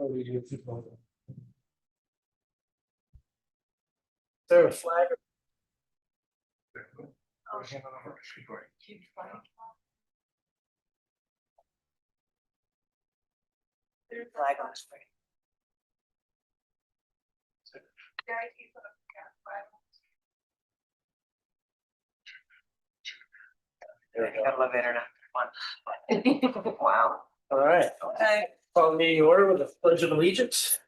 Is there a flag? Flag on the screen. Gotta love internet. Fun. Wow. All right, Okay. call the meeting order with a pledge of allegiance.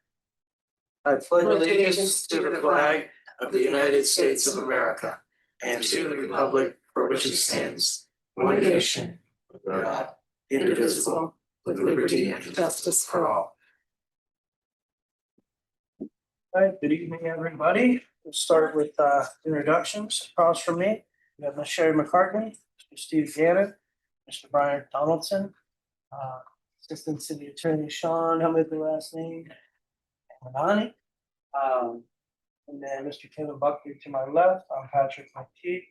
I pledge allegiance to the flag of the United States of America and to the republic for which it stands, one nation, under God, indivisible, with liberty and justice for all. All right, good evening, everybody. We'll start with introductions. Across from me, we have Ms. Sherry McCartney, Mr. Steve Gannon, Mr. Brian Donaldson, Assistant City Attorney Sean, help me with the last name, Manani. And then Mr. Kevin Buckley to my left, I'm Patrick McTeague.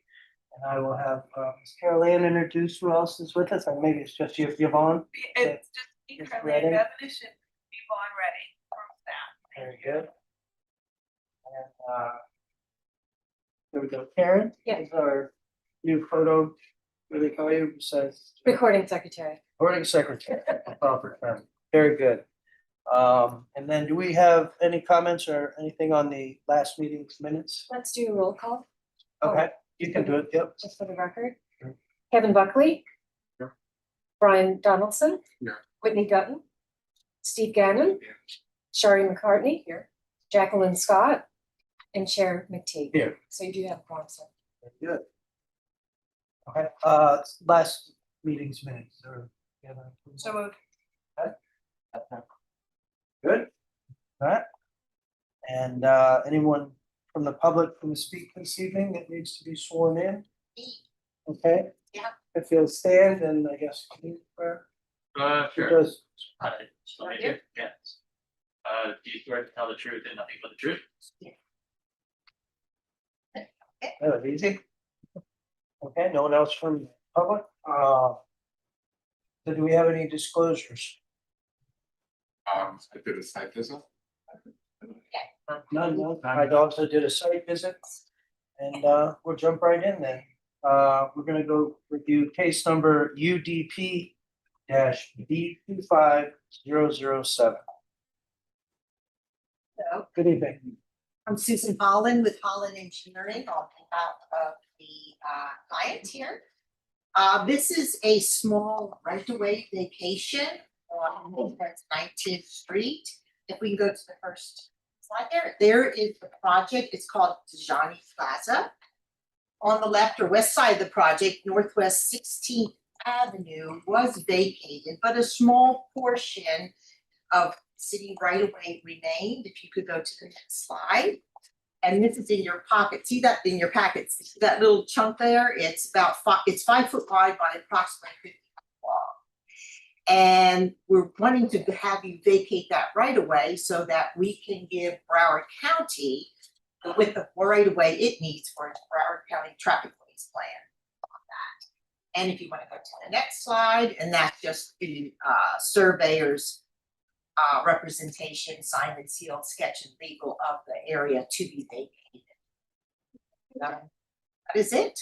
And I will have Ms. Carol Ann introduce who else is with us, and maybe it's just you, Yvonne. It's just me, Just Carly, ready? definition, Yvonne ready from staff. Very good. And there we go, Karen. Yeah. Is our new photo, what do they call you, besides Recording secretary. recording secretary, proper term. Very good. And then do we have any comments or anything on the last meeting's minutes? Let's do a roll call, Okay, you can do it, yep. just for the record. Sure. Kevin Buckley. Sure. Brian Donaldson. Here. Whitney Dutton. Steve Gannon. Here. Sherry McCartney here. Jacqueline Scott. And Chair McTeague. Here. So you do have a quorum, sir. Very good. Okay, last meeting's minutes, or? So moved. Good, all right. And anyone from the public who is speaking this evening that needs to be sworn in? Okay. Yeah. If you'll stand, and I guess. Sure. Because, So I do, yes. Do you swear to tell the truth and nothing but the truth? that was easy. Okay, no one else from the public, so do we have any disclosures? I did a site visit. None, no, I also did a site visit. And we'll jump right in then. We're gonna go review case number UDP B 25007. Hello, Good evening. I'm Susan Holland with Holland Engineering on behalf of the client here. This is a small right-of-way vacation on 19th Street. If we can go to the first slide there is the project. It's called Tijani Plaza. On the left or west side of the project, Northwest 16th Avenue was vacated, but a small portion of city right-of-way remained. If you could go to the next slide. And this is in your pocket. See that in your packets? See that little chunk there? It's about 5 foot wide by approximately 50 feet long. And we're wanting to have you vacate that right away so that we can give Broward County the width of right of way it needs for its Broward County traffic ways plan on that. And if you want to go to the next slide, and that's just the surveyor's representation, signed and sealed, sketch and legal of the area to be vacated. That is it.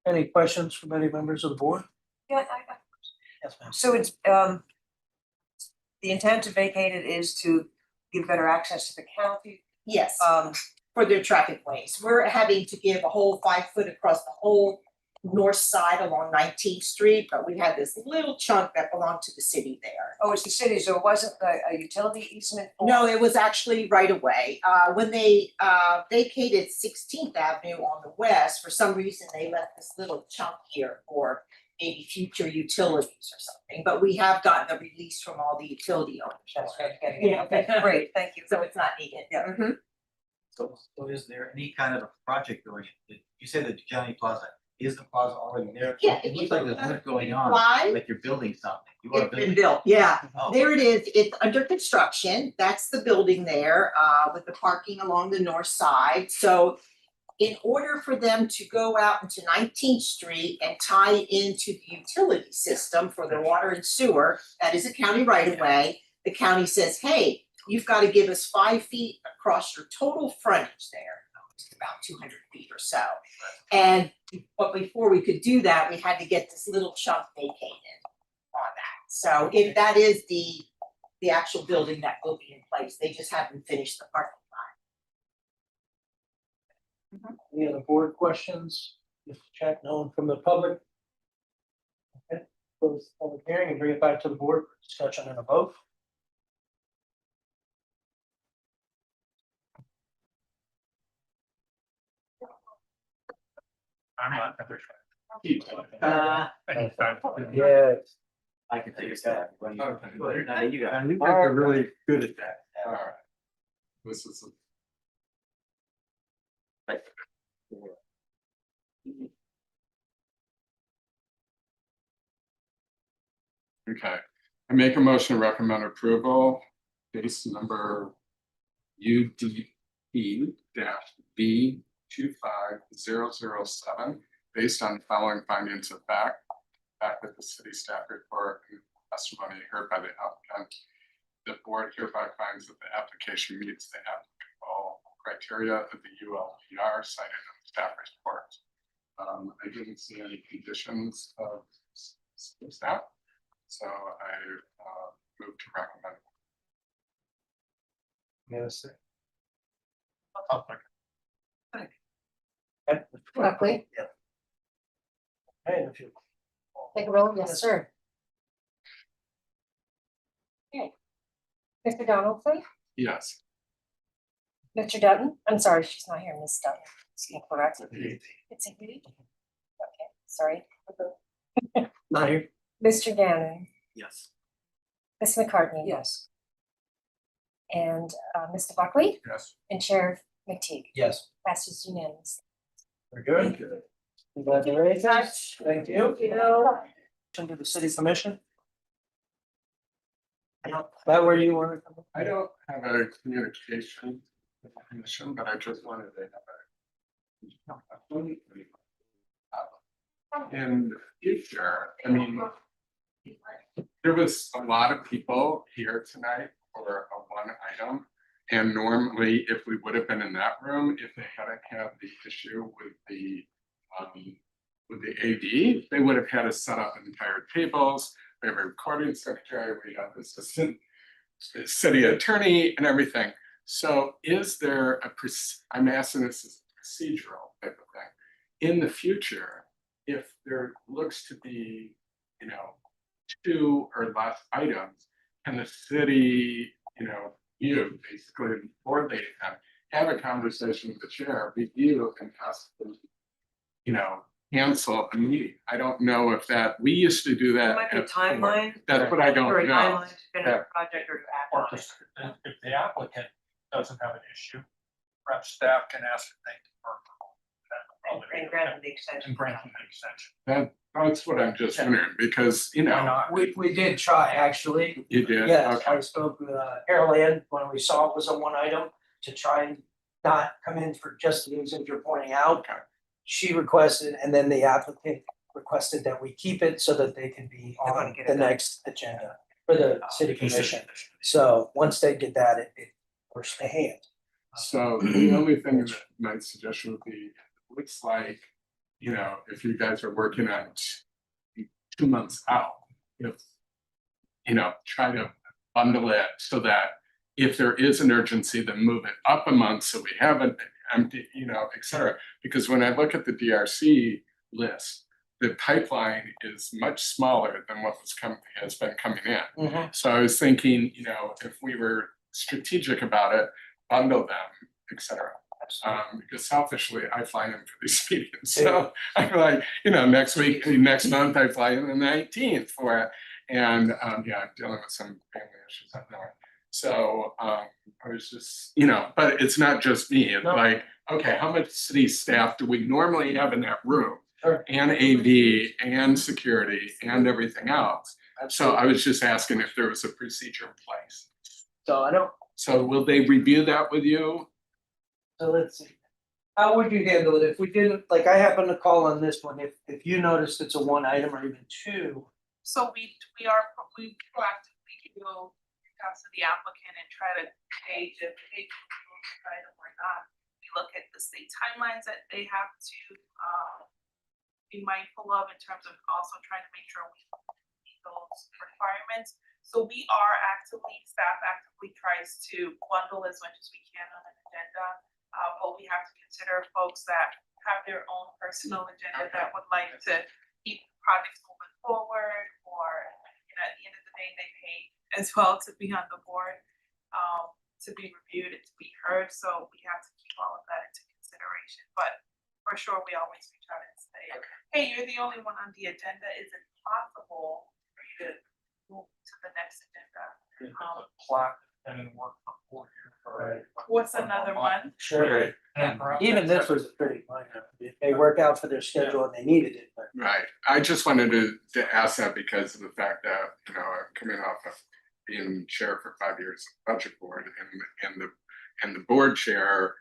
Any questions from any members of the board? Yeah, Yes, ma'am. so it's, the intent to vacate it is to give better access to the county. Yes, Um, for their traffic ways. We're having to give a whole 5 foot across the whole north side along 19th Street, but we had this little chunk that belonged to the city there. oh, it's the city, so it wasn't a utility easement? for- No, it was actually right away. When they vacated 16th Avenue on the west, for some reason, they left this little chunk here for maybe future utilities or something, but we have gotten a release from all the utility owners. That's right, getting it. Yeah. Okay, great, thank you. So it's not needed. Yeah. Mhm. So is there any kind of a project going, you said that Johnny Plaza, is the plaza already there? Yeah, It looks like there's work going on, Why? like you're building something. You are It's been building. built, yeah. Oh, There it is, it's under construction, that's the building there, with the parking along the north side, so in order for them to go out into 19th Street and tie into the utility system for their water and sewer, that is a county right of way, the county says, hey, you've got to give us 5 feet across your total frontage there. It's about 200 feet or so. And, but before we could do that, we had to get this little chunk vacated on that. So if that is the actual building that will be in place, they just haven't finished the parking lot. Any other board questions? Just check, no one from the public. Okay, close the public hearing and bring it back to the board for discussion and a vote. I'm not. Yeah. I can take a stab. When you- Okay. No, you got it. And you guys are really good at that. All right. This is. Okay, I make a motion to recommend approval, case number UDP B 25007, based on the following findings of fact. Fact that the city staff report and testimony heard by the applicant. The board hereby finds that the application meets the applicable criteria of the ULPR cited in the staff report. I didn't see any conditions of staff, so I move to recommend. Yes. Buckley, Hey, if you. take a roll, yes, sir. Okay. Mr. Donaldson, Yes. Mr. Dutton, I'm sorry, she's not here, Miss Dutton, is incorrect. It's a he. Okay, sorry. Not here. Mr. Gannon, Yes. Miss McCartney. Yes. And Mr. Buckley Yes. and Sheriff McTeague. Yes. Passes unanimously. We're good. Congratulations. Thank you. To the city commission. That where you want to? I don't have a communication with the commission, but I just wanted to have a. In the future, I mean. There was a lot of people here tonight for a one item. And normally, if we would have been in that room, if they hadn't had the issue with the AD, they would have had to set up entire tables. We have a recording secretary, we have assistant city attorney and everything. So is there I'm asking this as a procedural type of thing. In the future, if there looks to be, 2 or less items, can the city, you basically board they have a conversation with the chair, review and possibly, cancel a meeting. I don't know if we used to do There that. might be a at- timeline. That's what I don't Or a know. timeline to finish Yeah. the project or to act Or on it. if the applicant doesn't have an issue, perhaps staff can ascertain or And grant them the extension. and grant them an extension. That's what I'm just wondering, because, Why not? We did try, actually. you did, Yes, okay, I spoke with Carol Ann when we saw it was a one item to try and not come in for just the reasons you're pointing out. Okay. She requested, and then the applicant requested that we keep it so that they can be They wanna on get it the done. next agenda for the city commission. So once they get that, it works the hand. so the only thing that my suggestion would be, it looks like, if you guys are working on 2 months out, try to bundle it so that if there is an urgency, then move it up a month so we have an empty, et cetera. Because when I look at the DRC list, the pipeline is much smaller than what has been coming in. So I was thinking, if we were strategic about it, bundle them, et cetera. Because selfishly, I fly in for these meetings, so I'm like, next month I fly in the 19th for it. And I'm dealing with some family issues up north. So I was just, but it's not just me, it's No. like, okay, how much city staff do we normally have in that room? Sure. And AV and security and everything else. So I was just asking if there was a procedure in place. So I don't, So will they review that with you? so let's see. How would you handle it if we didn't, like, I happen to call on this one, if you noticed it's a one item or even two? So we proactively will reach out to the applicant and try to gauge if they can item or not. We look at the state timelines that they have to be mindful of in terms of also trying to make sure we meet those requirements. So staff actively tries to bundle as much as we can on an agenda. But we have to consider folks that have their own personal agenda that would like to keep projects moving forward, or, you know, at the end of the day, they pay as well to be on the board, to be reviewed and to be heard. So we have to keep all of that into consideration. But for sure, we always reach out and say, hey, you're the only one on the agenda. Is it possible for you to move to the next agenda? Plot and then work for 4 years. What's another one? Sure. And perhaps Even this was pretty minor. If they work out for their schedule and they needed it, but. Right, I just wanted to ask that because of the fact that, you know, I'm coming off of being chair for 5 years of budget board, and the board chair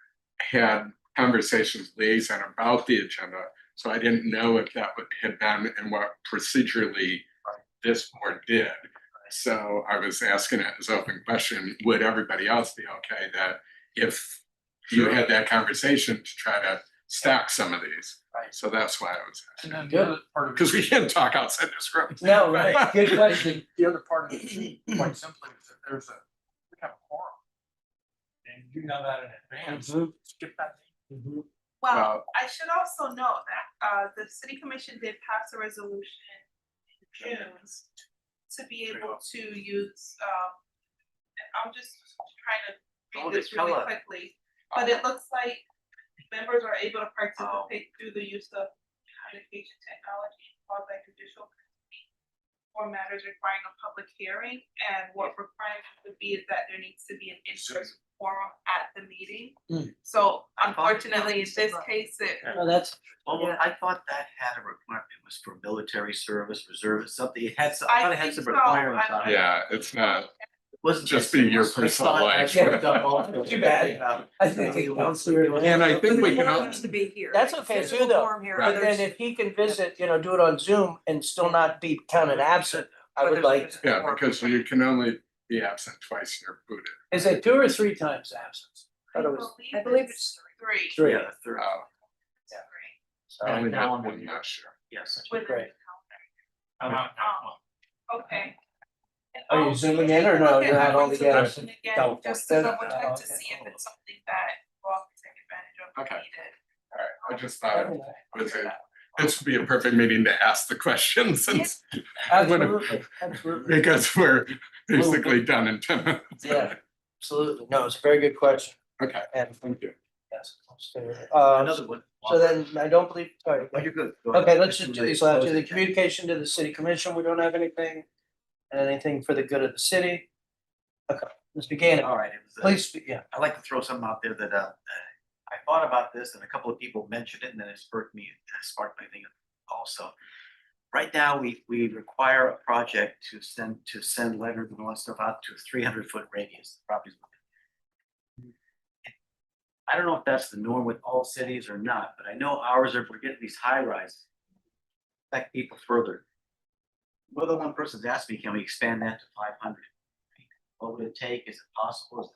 had conversations with liaison about the agenda. So I didn't know if that had been and what procedurally this board did. So I was asking it as open question, would everybody else be okay that if you had that conversation to try to stack some of these? Right. So that's why I was And asking, then the other part of it. because we can't talk outside this room. No, right, good question. The other part of it, quite simply, is that we have a quorum. And you know that in advance, skip that. Mhm. Well, I should also note that the city commission did pass a resolution in June to be able to use, and I'm just trying to read this really quickly, but it looks like members are able to participate through the use of communication technology, quasi-judicial or matters requiring a public hearing. And what requirement would be is that there needs to be an in-person forum at the meeting. So unfortunately, in this case, No, that's, Well, I thought that had a requirement, it was for military service, reserve, something, it had some, I I thought it had think some so. requirements I- on it. Yeah, it's not It wasn't just be your personal life. Too bad. I think it counts here. And I think we The can, forum all- needs to be here. That's okay Physical too, though. forum here, But others- then if he can visit, you know, do it on Zoom and still not be counted absent, I would like, yeah, because you can only be absent twice in your booted. is it 2 or 3 times absence? I Thought it was believe it's three. 3. Yeah, the third, Oh, Three. So, only now one, I'm I'm not sure. yes. Within the Great. calendar. Okay. And Are you also, zooming we in or can no, look at you're not that all together? resolution Again, just to double check Oh, to okay. see if it's something that you all can take advantage of if Okay. needed. All right, I just thought this would be a perfect meeting to ask the questions since, Absolutely, absolutely. because we're basically done in 10 minutes. Yeah, absolutely. No, it's a very good question. Okay, And thank you. yes. Another one. So then I don't believe, sorry. Oh, you're good. Go ahead. Okay, let's just do these last two. Close The it. communication to the city commission, we don't have anything. Anything for the good of the city? Okay, Mr. Gannon, All right, it was, please, speak. Yeah. I'd like to throw something out there that, I thought about this and a couple of people mentioned it and then it sparked my thing also. Right now, we require a project to send letters and all that stuff out to a 300-foot radius, the properties. I don't know if that's the norm with all cities or not, but I know ours are, we're getting these high rises. Affect people further. More than one person's asked me, can we expand that to 500? What would it take? Is it possible? Does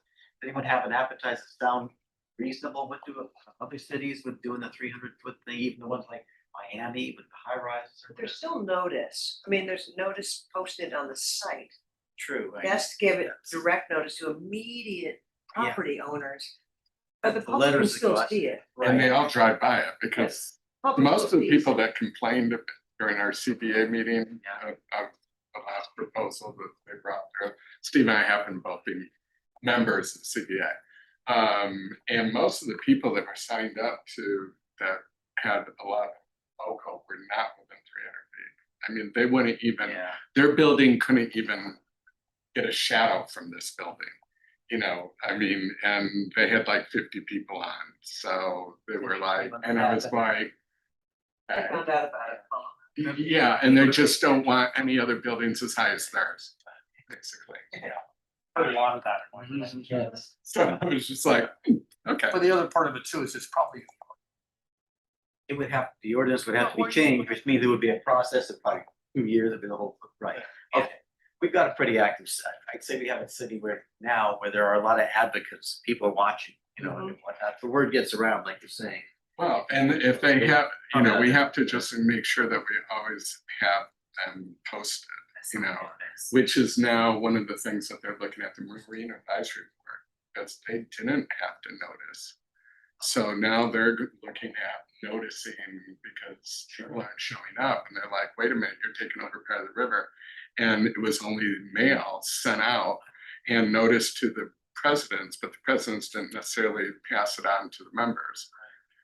anyone have an appetite to sound reasonable with doing, other cities with doing the 300-foot thing, even the ones like Miami with the high rises? But there's still notice. I mean, there's notice posted on the site. True. right? That's to give it direct notice to immediate property owners. But the The public can letters that still go out. see it. And they all drive by it because Public most of the sees people it. that complained during our CBA meeting Yeah. of the last proposal that they brought there, Steve and I happen to both be members of CBA. And most of the people that were signed up to that had a lot of local were not within 300 feet. I mean, they wouldn't even, Yeah. their building couldn't even get a shadow from this building. You know, I mean, and they had like 50 people on, so they were like, and I was like, I found out about it. yeah, and they just don't want any other buildings as high as theirs, basically. Heard a lot of that. Yes. So I was just like, okay, But the other part of it too is it's probably It would have, the ordinance would have to be changed, which means it would be a process of probably 2 years of the whole, right, okay. We've got a pretty active site. I'd say we have a city where there are a lot of advocates, people are watching, you know, and whatnot. The word gets around, like you're saying. Well, and if they have, you know, we have to just make sure that we always have them posted, you know, which is now one of the things that they're looking at the Marine Advisory Board, because they didn't have to notice. So now they're looking at noticing because people aren't showing up and they're like, wait a minute, you're taking over part of the river. And it was only mail sent out and notice to the presidents, but the presidents didn't necessarily pass it on to the members.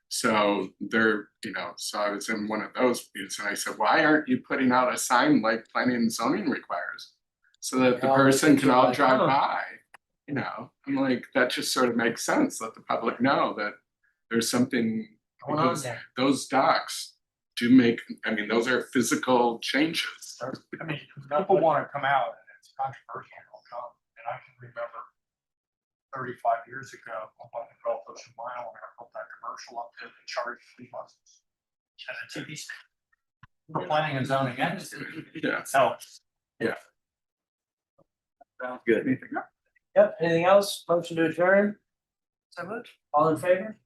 So they're, you know, so I was in one of those meetings and I said, why aren't you putting out a sign like planning and zoning requires? So that the All the person things can are all like, drive oh. by, you know, I'm like, that just sort of makes sense, let the public know that there's something. Going on Because there. those docks do make, I mean, those are physical changes. I mean, people wanna come out and it's controversial, they'll come, and I can remember 35 years ago, up on the Gulf Ocean Mile, when I built that commercial up there, they charged free buses. And a TV stand. For planning and zoning, and Yeah. so. Sounds good. Yep, anything else? Motion to adjourn? So moved. All in favor?